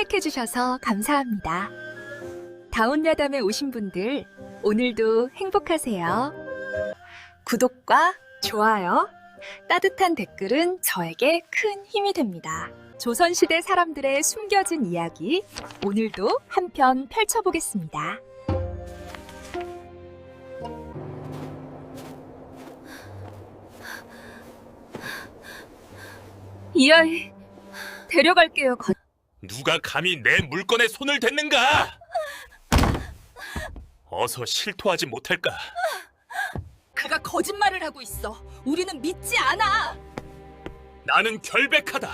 선택해주셔서 감사합니다. 다운야담에 오신 분들, 오늘도 행복하세요. 구독과 좋아요, 따뜻한 댓글은 저에게 큰 힘이 됩니다. 조선시대 사람들의 숨겨진 이야기, 오늘도 한편 펼쳐보겠습니다. 이 아이, 데려갈게요. 누가 감히 내 물건에 손을 댔는가? 어서 실토하지 못할까? 그가 거짓말을 하고 있어. 우리는 믿지 않아. 나는 결백하다.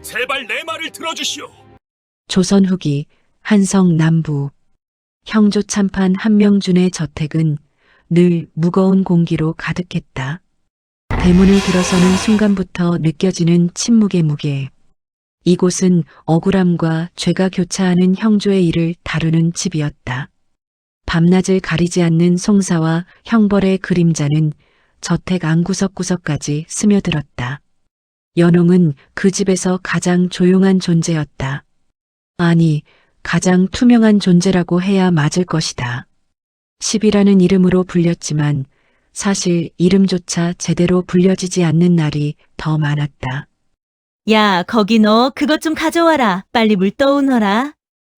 제발 내 말을 들어주시오. 조선 후기 한성 남부 형조 참판 한명준의 저택은 늘 무거운 공기로 가득했다. 대문을 들어서는 순간부터 느껴지는 침묵의 무게. 이곳은 억울함과 죄가 교차하는 형조의 일을 다루는 집이었다. 밤낮을 가리지 않는 송사와 형벌의 그림자는 저택 안구석구석까지 스며들었다. 연홍은 그 집에서 가장 조용한 존재였다. 아니, 가장 투명한 존재라고 해야 맞을 것이다. 십이라는 이름으로 불렸지만 사실 이름조차 제대로 불려지지 않는 날이 더 많았다. 야, 거기 너 그것 좀 가져와라. 빨리 물 떠오너라.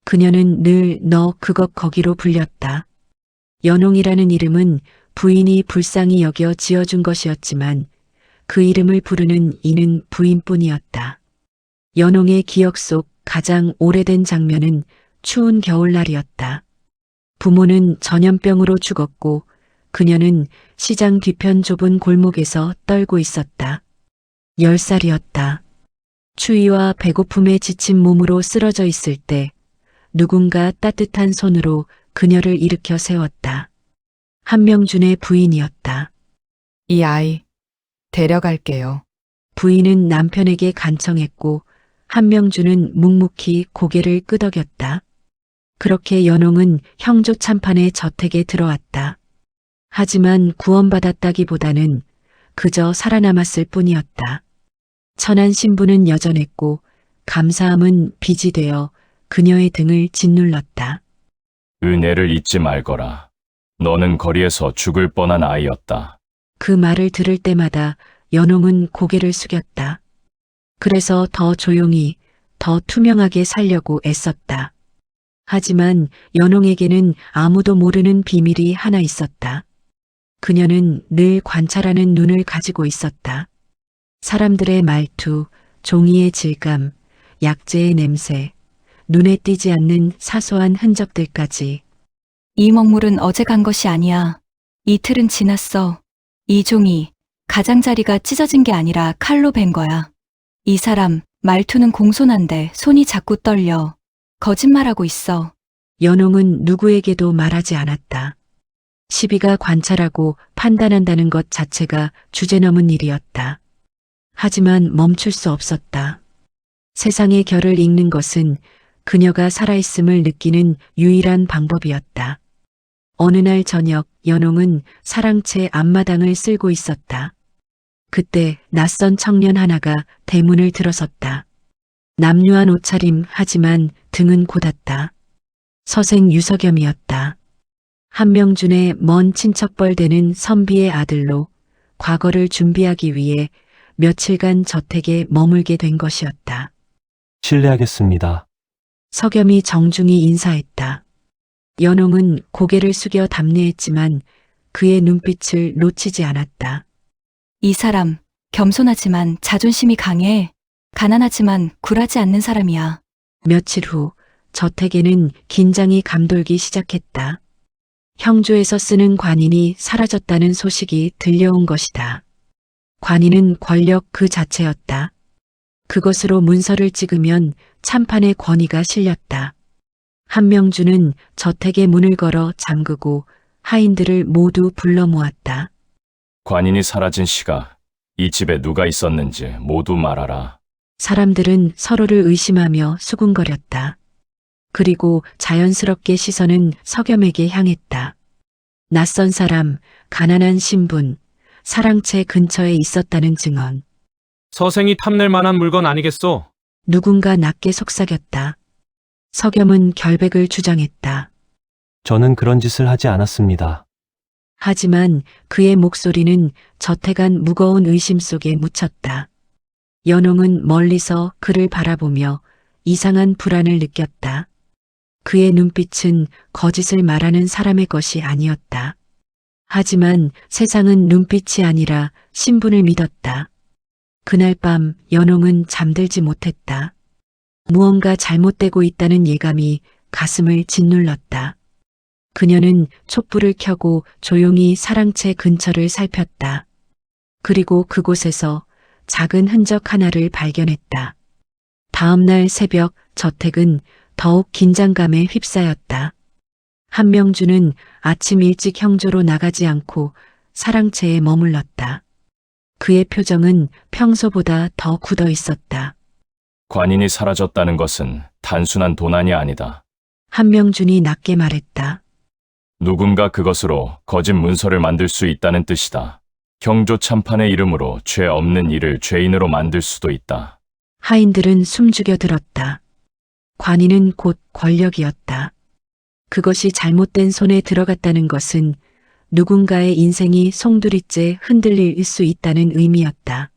그녀는 늘 너 그것 거기로 불렸다. 연홍이라는 이름은 부인이 불쌍히 여겨 지어준 것이었지만 그 이름을 부르는 이는 부인뿐이었다. 연홍의 기억 속 가장 오래된 장면은 추운 겨울날이었다. 부모는 전염병으로 죽었고 그녀는 시장 뒤편 좁은 골목에서 떨고 있었다. 10살이었다. 추위와 배고픔에 지친 몸으로 쓰러져 있을 때 누군가 따뜻한 손으로 그녀를 일으켜 세웠다. 한명준의 부인이었다. 이 아이, 데려갈게요. 부인은 남편에게 간청했고 한명준은 묵묵히 고개를 끄덕였다. 그렇게 연홍은 형조 참판의 저택에 들어왔다. 하지만 구원받았다기보다는 그저 살아남았을 뿐이었다. 천한 신부는 여전했고 감사함은 빚이 되어 그녀의 등을 짓눌렀다. 은혜를 잊지 말거라. 너는 거리에서 죽을 뻔한 아이였다. 그 말을 들을 때마다 연홍은 고개를 숙였다. 그래서 더 조용히, 더 투명하게 살려고 애썼다. 하지만 연홍에게는 아무도 모르는 비밀이 하나 있었다. 그녀는 늘 관찰하는 눈을 가지고 있었다. 사람들의 말투, 종이의 질감, 약재의 냄새, 눈에 띄지 않는 사소한 흔적들까지. 이 먹물은 어제 간 것이 아니야. 이틀은 지났어. 이 종이 가장자리가 찢어진 게 아니라 칼로 벤 거야. 이 사람 말투는 공손한데 손이 자꾸 떨려. 거짓말하고 있어. 연홍은 누구에게도 말하지 않았다. 시비가 관찰하고 판단한다는 것 자체가 주제넘은 일이었다. 하지만 멈출 수 없었다. 세상의 결을 읽는 것은 그녀가 살아있음을 느끼는 유일한 방법이었다. 어느 날 저녁 연홍은 사랑채 앞마당을 쓸고 있었다. 그때 낯선 청년 하나가 대문을 들어섰다. 남유한 옷차림 하지만 등은 곧았다. 서생 유석염이었다. 한명준의 먼 친척뻘 되는 선비의 아들로 과거를 준비하기 위해 며칠간 저택에 머물게 된 것이었다. 실례하겠습니다. 석염이 정중히 인사했다. 연홍은 고개를 숙여 답례했지만 그의 눈빛을 놓치지 않았다. 이 사람 겸손하지만 자존심이 강해. 가난하지만 굴하지 않는 사람이야. 며칠 후 저택에는 긴장이 감돌기 시작했다. 형조에서 쓰는 관인이 사라졌다는 소식이 들려온 것이다. 관인은 권력 그 자체였다. 그것으로 문서를 찍으면 참판의 권위가 실렸다. 한명준은 저택의 문을 걸어 잠그고 하인들을 모두 불러 모았다. 관인이 사라진 시각, 이 집에 누가 있었는지 모두 말하라. 사람들은 서로를 의심하며 수군거렸다. 그리고 자연스럽게 시선은 석염에게 향했다. 낯선 사람, 가난한 신분, 사랑채 근처에 있었다는 증언. 서생이 탐낼 만한 물건 아니겠소? 누군가 낮게 속삭였다. 석염은 결백을 주장했다. 저는 그런 짓을 하지 않았습니다. 하지만 그의 목소리는 저태간 무거운 의심 속에 묻혔다. 연홍은 멀리서 그를 바라보며 이상한 불안을 느꼈다. 그의 눈빛은 거짓을 말하는 사람의 것이 아니었다. 하지만 세상은 눈빛이 아니라 신분을 믿었다. 그날 밤 연홍은 잠들지 못했다. 무언가 잘못되고 있다는 예감이 가슴을 짓눌렀다. 그녀는 촛불을 켜고 조용히 사랑채 근처를 살폈다. 그리고 그곳에서 작은 흔적 하나를 발견했다. 다음 날 새벽 저택은 더욱 긴장감에 휩싸였다. 한명주는 아침 일찍 형조로 나가지 않고 사랑채에 머물렀다. 그의 표정은 평소보다 더 굳어 있었다. 관인이 사라졌다는 것은 단순한 도난이 아니다. 한명준이 낮게 말했다. 누군가 그것으로 거짓 문서를 만들 수 있다는 뜻이다. 경조 참판의 이름으로 죄 없는 이를 죄인으로 만들 수도 있다. 하인들은 숨죽여 들었다. 관인은 곧 권력이었다. 그것이 잘못된 손에 들어갔다는 것은 누군가의 인생이 송두리째 흔들릴 수 있다는 의미였다.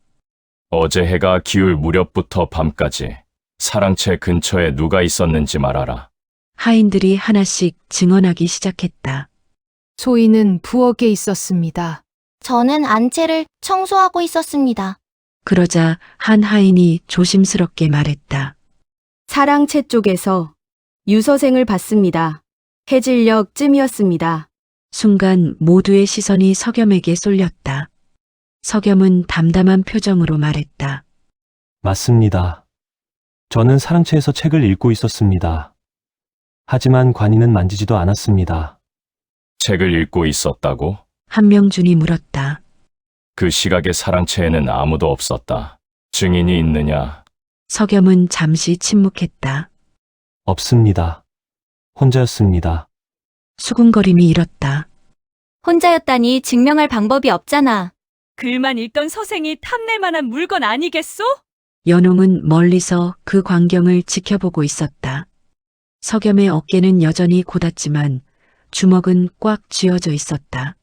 어제 해가 기울 무렵부터 밤까지 사랑채 근처에 누가 있었는지 말하라. 하인들이 하나씩 증언하기 시작했다. 소인은 부엌에 있었습니다. 저는 안채를 청소하고 있었습니다. 그러자 한 하인이 조심스럽게 말했다. 사랑채 쪽에서 유서생을 봤습니다. 해질녘쯤이었습니다. 순간 모두의 시선이 석염에게 쏠렸다. 석염은 담담한 표정으로 말했다. 맞습니다. 저는 사랑채에서 책을 읽고 있었습니다. 하지만 관인은 만지지도 않았습니다. 책을 읽고 있었다고? 한명준이 물었다. 그 시각에 사랑채에는 아무도 없었다. 증인이 있느냐? 석염은 잠시 침묵했다. 없습니다. 혼자였습니다. 수군거림이 일었다. 혼자였다니 증명할 방법이 없잖아. 글만 읽던 서생이 탐낼 만한 물건 아니겠소? 연홍은 멀리서 그 광경을 지켜보고 있었다. 석염의 어깨는 여전히 곧았지만 주먹은 꽉 쥐어져 있었다.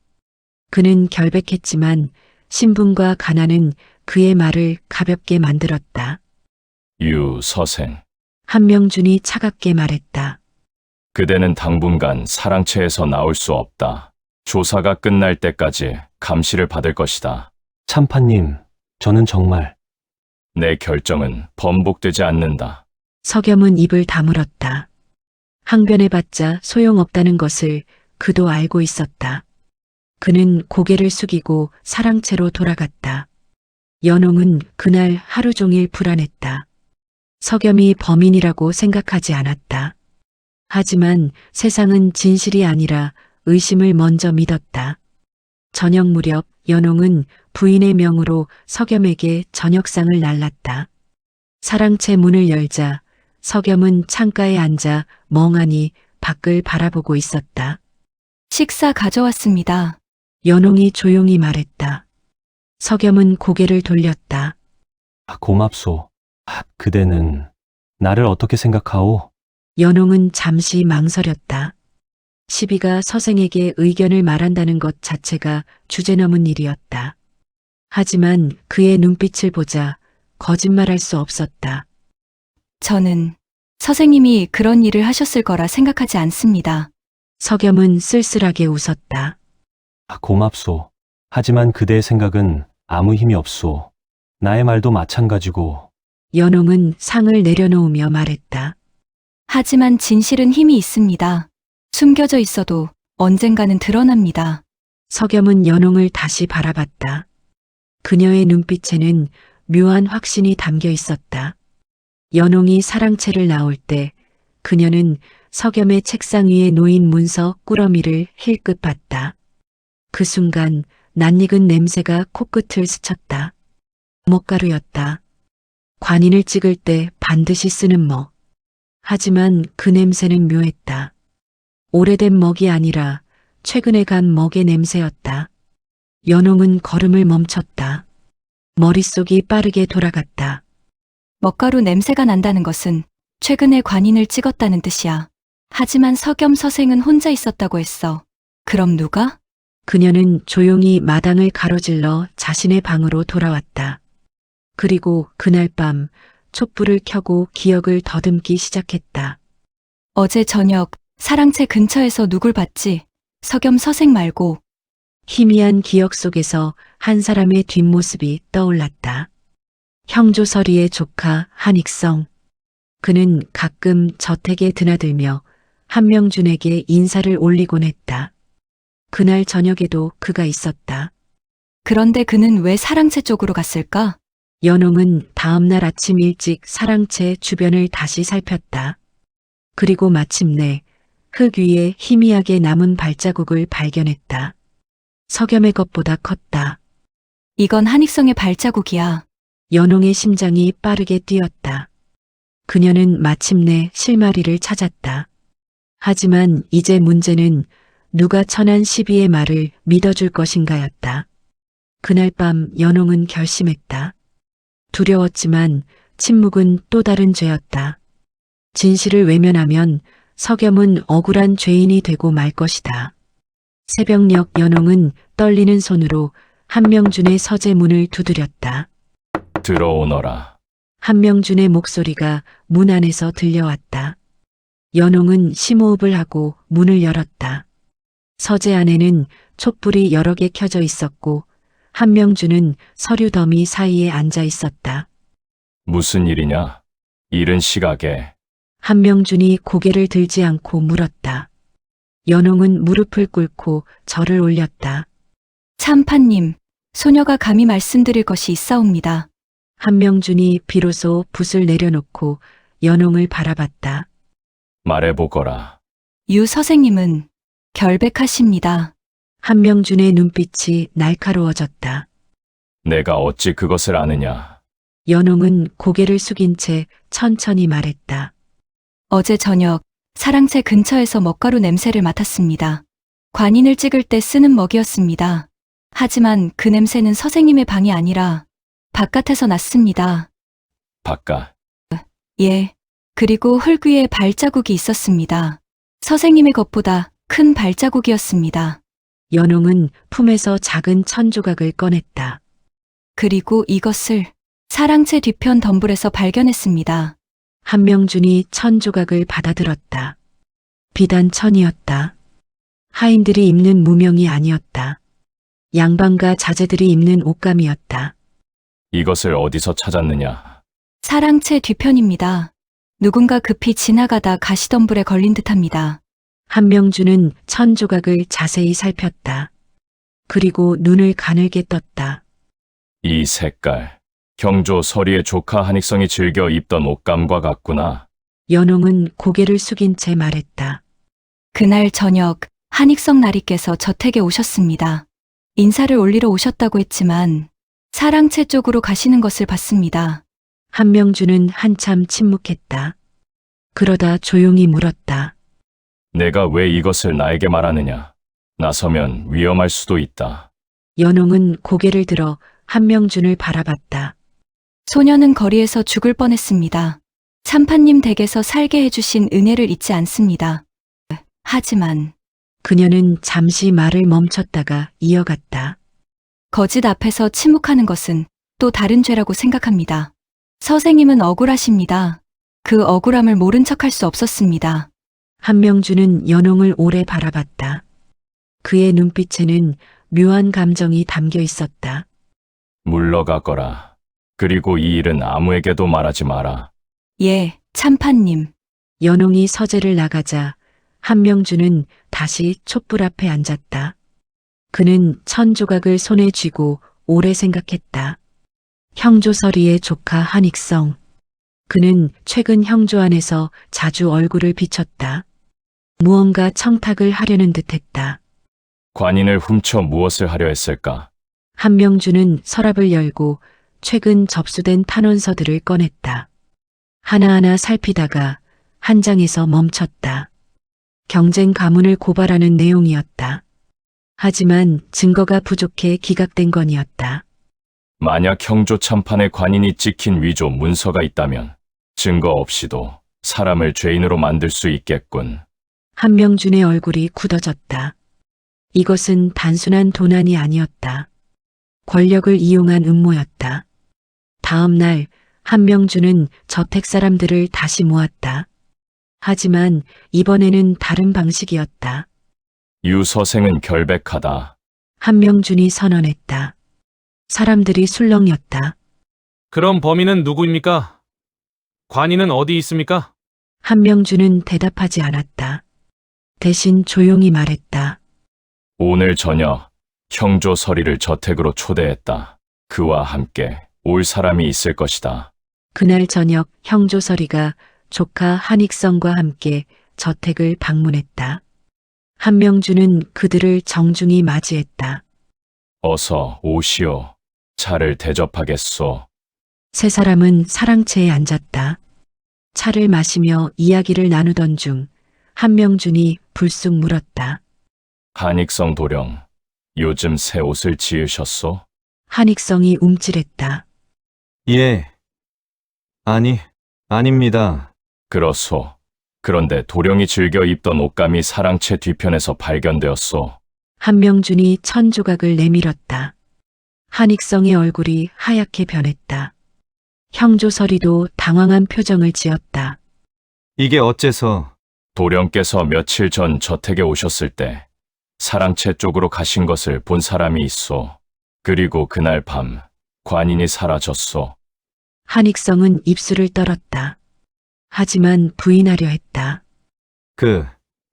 그는 결백했지만 신분과 가난은 그의 말을 가볍게 만들었다. 유 서생. 한명준이 차갑게 말했다. 그대는 당분간 사랑채에서 나올 수 없다. 조사가 끝날 때까지 감시를 받을 것이다. 참판님, 저는 정말 내 결정은 번복되지 않는다. 석염은 입을 다물었다. 항변해봤자 소용없다는 것을 그도 알고 있었다. 그는 고개를 숙이고 사랑채로 돌아갔다. 연홍은 그날 하루 종일 불안했다. 석염이 범인이라고 생각하지 않았다. 하지만 세상은 진실이 아니라 의심을 먼저 믿었다. 저녁 무렵 연홍은 부인의 명으로 석염에게 저녁상을 날랐다. 사랑채 문을 열자 석염은 창가에 앉아 멍하니 밖을 바라보고 있었다. 식사 가져왔습니다. 연홍이 조용히 말했다. 석염은 고개를 돌렸다. 고맙소. 그대는 나를 어떻게 생각하오? 연홍은 잠시 망설였다. 시비가 서생에게 의견을 말한다는 것 자체가 주제넘은 일이었다. 하지만 그의 눈빛을 보자 거짓말할 수 없었다. 저는 서생님이 그런 일을 하셨을 거라 생각하지 않습니다. 석염은 쓸쓸하게 웃었다. 고맙소. 하지만 그대의 생각은 아무 힘이 없소. 나의 말도 마찬가지고. 연홍은 상을 내려놓으며 말했다. 하지만 진실은 힘이 있습니다. 숨겨져 있어도 언젠가는 드러납니다. 석염은 연홍을 다시 바라봤다. 그녀의 눈빛에는 묘한 확신이 담겨 있었다. 연홍이 사랑채를 나올 때 그녀는 석염의 책상 위에 놓인 문서 꾸러미를 힐끗 봤다. 그 순간 낯익은 냄새가 코끝을 스쳤다. 먹가루였다. 관인을 찍을 때 반드시 쓰는 먹. 하지만 그 냄새는 묘했다. 오래된 먹이 아니라 최근에 간 먹의 냄새였다. 연홍은 걸음을 멈췄다. 머릿속이 빠르게 돌아갔다. 먹가루 냄새가 난다는 것은 최근에 관인을 찍었다는 뜻이야. 하지만 서겸 서생은 혼자 있었다고 했어. 그럼 누가? 그녀는 조용히 마당을 가로질러 자신의 방으로 돌아왔다. 그리고 그날 밤 촛불을 켜고 기억을 더듬기 시작했다. 어제 저녁 사랑채 근처에서 누굴 봤지? 서겸 서생 말고. 희미한 기억 속에서 한 사람의 뒷모습이 떠올랐다. 형조설이의 조카 한익성. 그는 가끔 저택에 드나들며 한명준에게 인사를 올리곤 했다. 그날 저녁에도 그가 있었다. 그런데 그는 왜 사랑채 쪽으로 갔을까? 연홍은 다음날 아침 일찍 사랑채 주변을 다시 살폈다. 그리고 마침내 흙 위에 희미하게 남은 발자국을 발견했다. 서겸의 것보다 컸다. 이건 한익성의 발자국이야. 연홍의 심장이 빠르게 뛰었다. 그녀는 마침내 실마리를 찾았다. 하지만 이제 문제는 누가 천한 시비의 말을 믿어줄 것인가였다. 그날 밤 연홍은 결심했다. 두려웠지만 침묵은 또 다른 죄였다. 진실을 외면하면 서겸은 억울한 죄인이 되고 말 것이다. 새벽녘 연홍은 떨리는 손으로 한명준의 서재 문을 두드렸다. 들어오너라. 한명준의 목소리가 문 안에서 들려왔다. 연홍은 심호흡을 하고 문을 열었다. 서재 안에는 촛불이 여러 개 켜져 있었고 한명준은 서류 더미 사이에 앉아 있었다. 무슨 일이냐? 이른 시각에. 한명준이 고개를 들지 않고 물었다. 연홍은 무릎을 꿇고 절을 올렸다. 참판님, 소녀가 감히 말씀드릴 것이 있사옵니다. 한명준이 비로소 붓을 내려놓고 연홍을 바라봤다. 말해보거라. 유 서생님은 결백하십니다. 한명준의 눈빛이 날카로워졌다. 내가 어찌 그것을 아느냐? 연홍은 고개를 숙인 채 천천히 말했다. 어제 저녁 사랑채 근처에서 먹가루 냄새를 맡았습니다. 관인을 찍을 때 쓰는 먹이였습니다. 하지만 그 냄새는 서생님의 방이 아니라 바깥에서 났습니다. 바깥. 예. 그리고 흙 위에 발자국이 있었습니다. 서생님의 것보다 큰 발자국이었습니다. 연홍은 품에서 작은 천조각을 꺼냈다. 그리고 이것을 사랑채 뒤편 덤불에서 발견했습니다. 한명준이 천조각을 받아들었다. 비단 천이었다. 하인들이 입는 무명이 아니었다. 양반과 자제들이 입는 옷감이었다. 이것을 어디서 찾았느냐? 사랑채 뒤편입니다. 누군가 급히 지나가다 가시덤불에 걸린 듯합니다. 한명준은 천조각을 자세히 살폈다. 그리고 눈을 가늘게 떴다. 이 색깔. 경조 서리의 조카 한익성이 즐겨 입던 옷감과 같구나. 연홍은 고개를 숙인 채 말했다. 그날 저녁 한익성 나리께서 저택에 오셨습니다. 인사를 올리러 오셨다고 했지만 사랑채 쪽으로 가시는 것을 봤습니다. 한명준은 한참 침묵했다. 그러다 조용히 물었다. 내가 왜 이것을 나에게 말하느냐? 나서면 위험할 수도 있다. 연홍은 고개를 들어 한명준을 바라봤다. 소녀는 거리에서 죽을 뻔했습니다. 참판님 댁에서 살게 해주신 은혜를 잊지 않습니다. 하지만 그녀는 잠시 말을 멈췄다가 이어갔다. 거짓 앞에서 침묵하는 것은 또 다른 죄라고 생각합니다. 서생님은 억울하십니다. 그 억울함을 모른 척할 수 없었습니다. 한명준은 연홍을 오래 바라봤다. 그의 눈빛에는 묘한 감정이 담겨 있었다. 물러가거라. 그리고 이 일은 아무에게도 말하지 마라. 예, 참판님. 연홍이 서재를 나가자 한명준은 다시 촛불 앞에 앉았다. 그는 천조각을 손에 쥐고 오래 생각했다. 형조설이의 조카 한익성. 그는 최근 형조 안에서 자주 얼굴을 비쳤다. 무언가 청탁을 하려는 듯했다. 관인을 훔쳐 무엇을 하려 했을까? 한명준은 서랍을 열고 최근 접수된 탄원서들을 꺼냈다. 하나하나 살피다가 한 장에서 멈췄다. 경쟁 가문을 고발하는 내용이었다. 하지만 증거가 부족해 기각된 건이었다. 만약 형조 참판의 관인이 찍힌 위조 문서가 있다면 증거 없이도 사람을 죄인으로 만들 수 있겠군. 한명준의 얼굴이 굳어졌다. 이것은 단순한 도난이 아니었다. 권력을 이용한 음모였다. 다음 날 한명준은 저택 사람들을 다시 모았다. 하지만 이번에는 다른 방식이었다. 유 서생은 결백하다. 한명준이 선언했다. 사람들이 술렁였다. 그럼 범인은 누구입니까? 관인은 어디 있습니까? 한명준은 대답하지 않았다. 대신 조용히 말했다. 오늘 저녁 형조 서리를 저택으로 초대했다. 그와 함께 올 사람이 있을 것이다. 그날 저녁 형조설이가 조카 한익성과 함께 저택을 방문했다. 한명준은 그들을 정중히 맞이했다. 어서 오시오. 차를 대접하겠소. 세 사람은 사랑채에 앉았다. 차를 마시며 이야기를 나누던 중 한명준이 불쑥 물었다. 한익성 도령, 요즘 새 옷을 지으셨소? 한익성이 움찔했다. 예. 아닙니다. 그렇소. 그런데 도령이 즐겨 입던 옷감이 사랑채 뒤편에서 발견되었소. 한명준이 천조각을 내밀었다. 한익성의 얼굴이 하얗게 변했다. 형조설이도 당황한 표정을 지었다. 이게 어째서? 도령께서 며칠 전 저택에 오셨을 때 사랑채 쪽으로 가신 것을 본 사람이 있소. 그리고 그날 밤 관인이 사라졌소. 한익성은 입술을 떨었다. 하지만 부인하려 했다.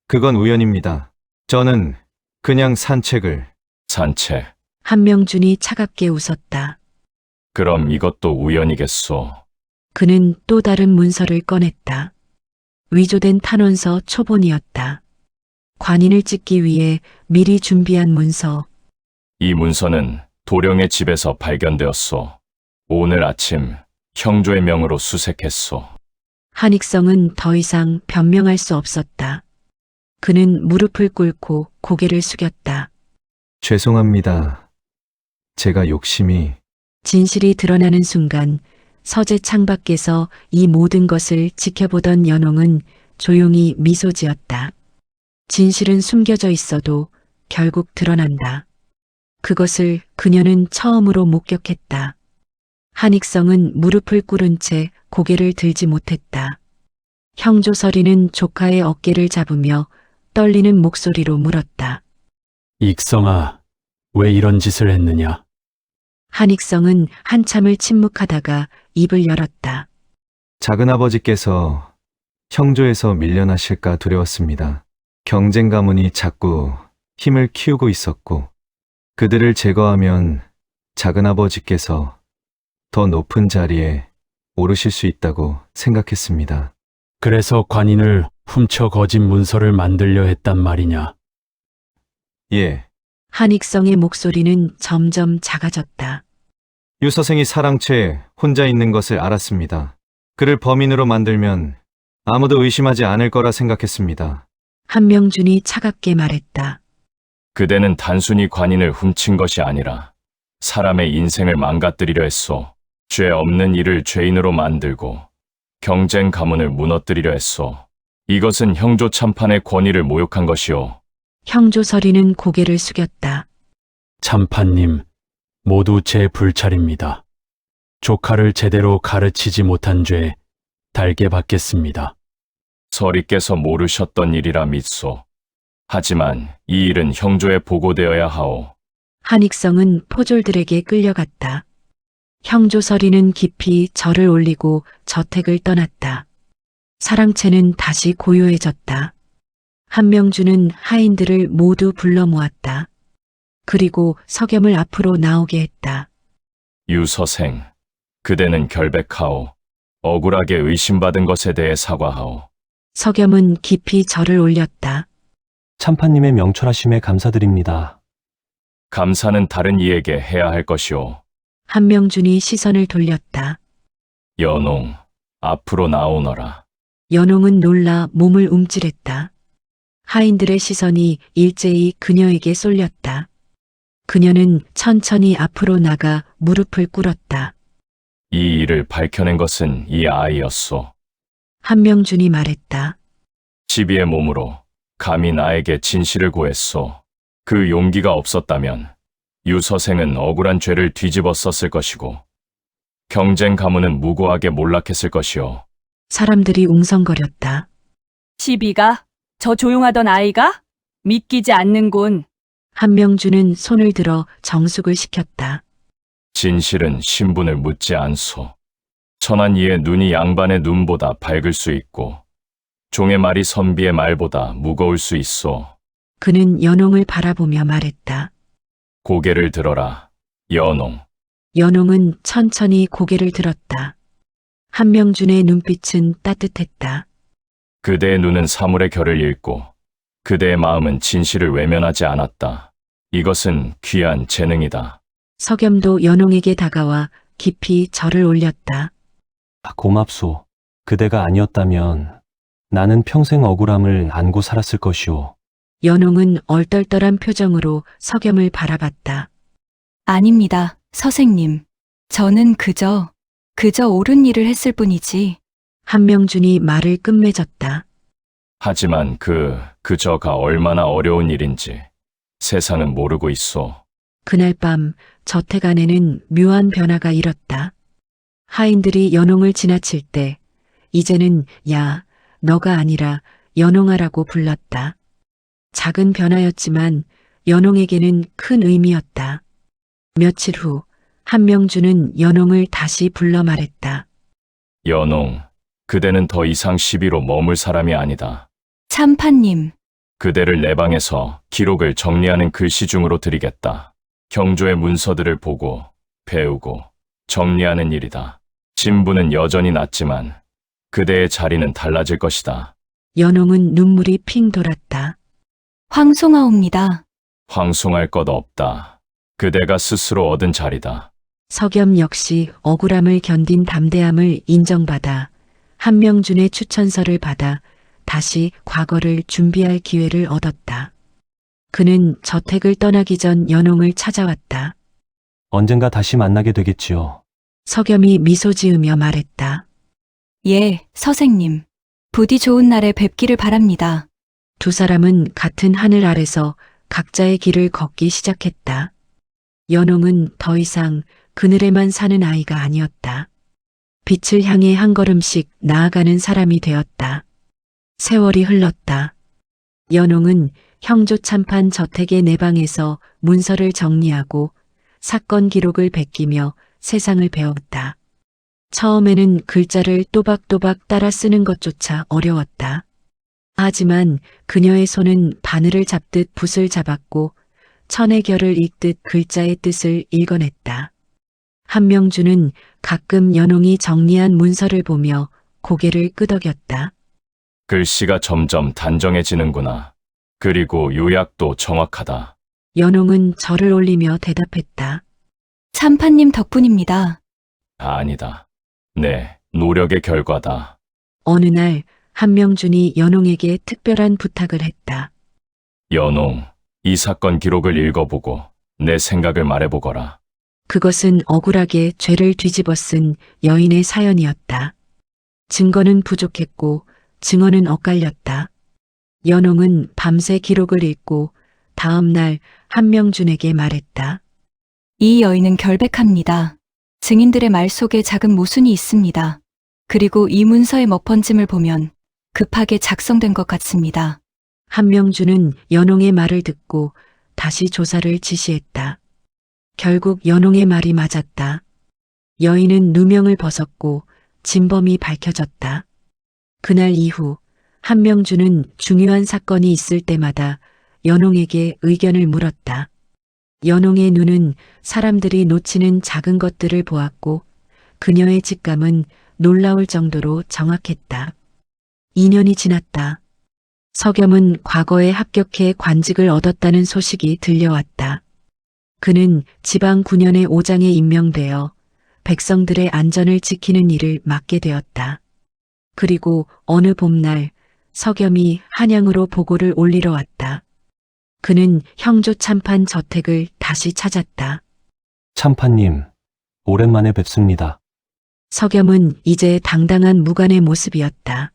그건 우연입니다. 저는 그냥 산책을. 산책. 한명준이 차갑게 웃었다. 그럼 이것도 우연이겠소. 그는 또 다른 문서를 꺼냈다. 위조된 탄원서 초본이었다. 관인을 찍기 위해 미리 준비한 문서. 이 문서는 도령의 집에서 발견되었소. 오늘 아침 형조의 명으로 수색했소. 한익성은 더 이상 변명할 수 없었다. 그는 무릎을 꿇고 고개를 숙였다. 죄송합니다. 제가 욕심이. 진실이 드러나는 순간 서재 창밖에서 이 모든 것을 지켜보던 연홍은 조용히 미소 지었다. 진실은 숨겨져 있어도 결국 드러난다. 그것을 그녀는 처음으로 목격했다. 한익성은 무릎을 꿇은 채 고개를 들지 못했다. 형조설이는 조카의 어깨를 잡으며 떨리는 목소리로 물었다. 익성아, 왜 이런 짓을 했느냐? 한익성은 한참을 침묵하다가 입을 열었다. 작은아버지께서 형조에서 밀려나실까 두려웠습니다. 경쟁 가문이 자꾸 힘을 키우고 있었고, 그들을 제거하면 작은아버지께서 더 높은 자리에 오르실 수 있다고 생각했습니다. 그래서 관인을 훔쳐 거짓 문서를 만들려 했단 말이냐? 예. 한익성의 목소리는 점점 작아졌다. 유 서생이 사랑채에 혼자 있는 것을 알았습니다. 그를 범인으로 만들면 아무도 의심하지 않을 거라 생각했습니다. 한명준이 차갑게 말했다. 그대는 단순히 관인을 훔친 것이 아니라 사람의 인생을 망가뜨리려 했소. 죄 없는 이를 죄인으로 만들고 경쟁 가문을 무너뜨리려 했소. 이것은 형조 참판의 권위를 모욕한 것이오. 형조설이는 고개를 숙였다. 참판님, 모두 제 불찰입니다. 조카를 제대로 가르치지 못한 죄 달게 받겠습니다. 서리께서 모르셨던 일이라 믿소. 하지만 이 일은 형조에 보고되어야 하오. 한익성은 포졸들에게 끌려갔다. 형조설이는 깊이 절을 올리고 저택을 떠났다. 사랑채는 다시 고요해졌다. 한명준은 하인들을 모두 불러 모았다. 그리고 석염을 앞으로 나오게 했다. 유 서생, 그대는 결백하오. 억울하게 의심받은 것에 대해 사과하오. 석염은 깊이 절을 올렸다. 참판님의 명철하심에 감사드립니다. 감사는 다른 이에게 해야 할 것이오. 한명준이 시선을 돌렸다. 연홍, 앞으로 나오너라. 연홍은 놀라 몸을 움찔했다. 하인들의 시선이 일제히 그녀에게 쏠렸다. 그녀는 천천히 앞으로 나가 무릎을 꿇었다. 이 일을 밝혀낸 것은 이 아이였소. 한명준이 말했다. 시비의 몸으로 감히 나에게 진실을 고했소. 그 용기가 없었다면 유서생은 억울한 죄를 뒤집어 썼을 것이고 경쟁 가문은 무고하게 몰락했을 것이오. 사람들이 웅성거렸다. 시비가? 저 조용하던 아이가? 믿기지 않는군. 한명준은 손을 들어 정숙을 시켰다. 진실은 신분을 묻지 않소. 천한 이의 눈이 양반의 눈보다 밝을 수 있고 종의 말이 선비의 말보다 무거울 수 있소. 그는 연홍을 바라보며 말했다. 고개를 들어라, 연홍. 연홍은 천천히 고개를 들었다. 한명준의 눈빛은 따뜻했다. 그대의 눈은 사물의 결을 읽고 그대의 마음은 진실을 외면하지 않았다. 이것은 귀한 재능이다. 석염도 연홍에게 다가와 깊이 절을 올렸다. 고맙소. 그대가 아니었다면 나는 평생 억울함을 안고 살았을 것이오. 연홍은 얼떨떨한 표정으로 석염을 바라봤다. 아닙니다, 서생님. 저는 그저 옳은 일을 했을 뿐이지. 한명준이 말을 끝맺었다. 하지만 그저가 얼마나 어려운 일인지 세상은 모르고 있소. 그날 밤 저택 안에는 묘한 변화가 일었다. 하인들이 연홍을 지나칠 때 이제는 야, 너가 아니라 연홍아라고 불렀다. 작은 변화였지만 연홍에게는 큰 의미였다. 며칠 후 한명준은 연홍을 다시 불러 말했다. 연홍, 그대는 더 이상 시비로 머물 사람이 아니다. 참판님, 그대를 내 방에서 기록을 정리하는 글씨중으로 드리겠다. 경조의 문서들을 보고 배우고 정리하는 일이다. 진부는 여전히 낮지만 그대의 자리는 달라질 것이다. 연홍은 눈물이 핑 돌았다. 황송하옵니다. 황송할 것 없다. 그대가 스스로 얻은 자리다. 석염 역시 억울함을 견딘 담대함을 인정받아 한명준의 추천서를 받아 다시 과거를 준비할 기회를 얻었다. 그는 저택을 떠나기 전 연홍을 찾아왔다. 언젠가 다시 만나게 되겠지요. 석염이 미소 지으며 말했다. 예, 서생님. 부디 좋은 날에 뵙기를 바랍니다. 두 사람은 같은 하늘 아래서 각자의 길을 걷기 시작했다. 연홍은 더 이상 그늘에만 사는 아이가 아니었다. 빛을 향해 한 걸음씩 나아가는 사람이 되었다. 세월이 흘렀다. 연홍은 형조 참판 저택의 내방에서 문서를 정리하고 사건 기록을 베끼며 세상을 배웠다. 처음에는 글자를 또박또박 따라 쓰는 것조차 어려웠다. 하지만 그녀의 손은 바늘을 잡듯 붓을 잡았고 천의 결을 읽듯 글자의 뜻을 읽어냈다. 한명준은 가끔 연홍이 정리한 문서를 보며 고개를 끄덕였다. 글씨가 점점 단정해지는구나. 그리고 요약도 정확하다. 연홍은 절을 올리며 대답했다. 참판님 덕분입니다. 아니다. 내 노력의 결과다. 어느 날 한명준이 연홍에게 특별한 부탁을 했다. 연홍, 이 사건 기록을 읽어보고 내 생각을 말해보거라. 그것은 억울하게 죄를 뒤집어 쓴 여인의 사연이었다. 증거는 부족했고 증언은 엇갈렸다. 연홍은 밤새 기록을 읽고 다음 날 한명준에게 말했다. 이 여인은 결백합니다. 증인들의 말 속에 작은 모순이 있습니다. 그리고 이 문서의 먹번짐을 보면 급하게 작성된 것 같습니다. 한명준은 연홍의 말을 듣고 다시 조사를 지시했다. 결국 연홍의 말이 맞았다. 여인은 누명을 벗었고 진범이 밝혀졌다. 그날 이후 한명준은 중요한 사건이 있을 때마다 연홍에게 의견을 물었다. 연홍의 눈은 사람들이 놓치는 작은 것들을 보았고 그녀의 직감은 놀라울 정도로 정확했다. 2년이 지났다. 석염은 과거에 합격해 관직을 얻었다는 소식이 들려왔다. 그는 지방 9년의 오장에 임명되어 백성들의 안전을 지키는 일을 맡게 되었다. 그리고 어느 봄날 석염이 한양으로 보고를 올리러 왔다. 그는 형조 참판 저택을 다시 찾았다. 참판님, 오랜만에 뵙습니다. 석염은 이제 당당한 무관의 모습이었다.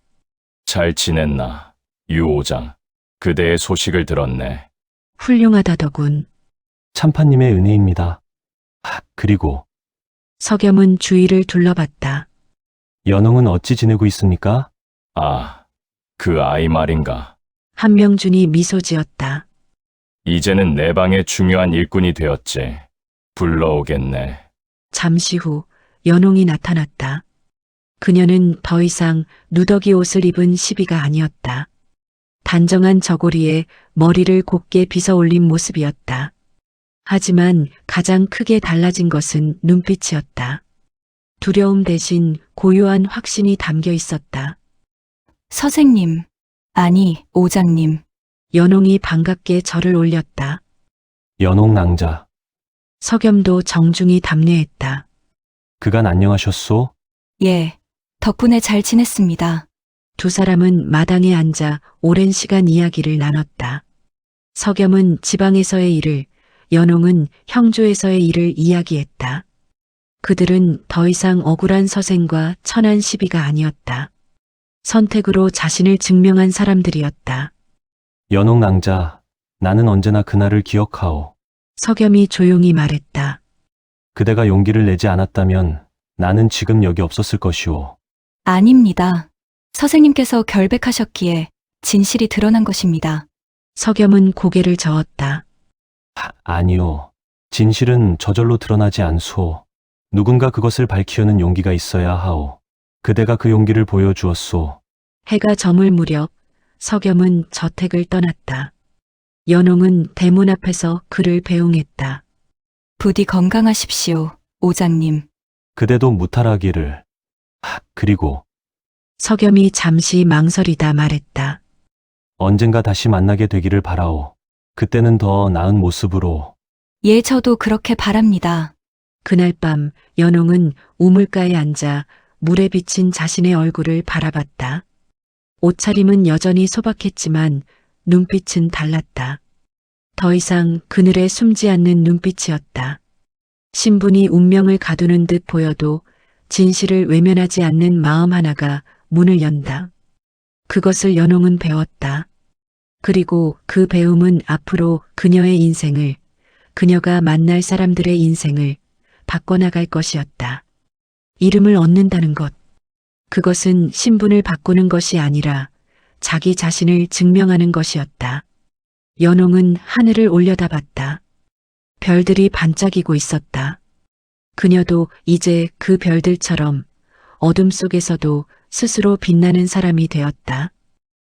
잘 지냈나, 유오장. 그대의 소식을 들었네. 훌륭하다더군. 참판님의 은혜입니다. 그리고 석염은 주위를 둘러봤다. 연홍은 어찌 지내고 있습니까? 아, 그 아이 말인가. 한명준이 미소 지었다. 이제는 내 방의 중요한 일꾼이 되었지. 불러오겠네. 잠시 후 연홍이 나타났다. 그녀는 더 이상 누더기 옷을 입은 시비가 아니었다. 단정한 저고리에 머리를 곱게 빗어 올린 모습이었다. 하지만 가장 크게 달라진 것은 눈빛이었다. 두려움 대신 고요한 확신이 담겨 있었다. 서생님, 아니, 오장님. 연홍이 반갑게 절을 올렸다. 연홍 낭자. 석염도 정중히 답례했다. 그간 안녕하셨소? 예, 덕분에 잘 지냈습니다. 두 사람은 마당에 앉아 오랜 시간 이야기를 나눴다. 석염은 지방에서의 일을, 연홍은 형조에서의 일을 이야기했다. 그들은 더 이상 억울한 서생과 천한 시비가 아니었다. 선택으로 자신을 증명한 사람들이었다. 연홍 낭자, 나는 언제나 그날을 기억하오. 석염이 조용히 말했다. 그대가 용기를 내지 않았다면 나는 지금 여기 없었을 것이오. 아닙니다. 서생님께서 결백하셨기에 진실이 드러난 것입니다. 석염은 고개를 저었다. 아니오. 진실은 저절로 드러나지 않소. 누군가 그것을 밝히려는 용기가 있어야 하오. 그대가 그 용기를 보여주었소. 해가 저물 무렵 석염은 저택을 떠났다. 연홍은 대문 앞에서 그를 배웅했다. 부디 건강하십시오, 오장님. 그대도 무탈하기를. 그리고 석염이 잠시 망설이다 말했다. 언젠가 다시 만나게 되기를 바라오. 그때는 더 나은 모습으로. 예, 저도 그렇게 바랍니다. 그날 밤 연홍은 우물가에 앉아 물에 비친 자신의 얼굴을 바라봤다. 옷차림은 여전히 소박했지만 눈빛은 달랐다. 더 이상 그늘에 숨지 않는 눈빛이었다. 신분이 운명을 가두는 듯 보여도 진실을 외면하지 않는 마음 하나가 문을 연다. 그것을 연홍은 배웠다. 그리고 그 배움은 앞으로 그녀의 인생을, 그녀가 만날 사람들의 인생을 바꿔나갈 것이었다. 이름을 얻는다는 것. 그것은 신분을 바꾸는 것이 아니라 자기 자신을 증명하는 것이었다. 연홍은 하늘을 올려다봤다. 별들이 반짝이고 있었다. 그녀도 이제 그 별들처럼 어둠 속에서도 스스로 빛나는 사람이 되었다.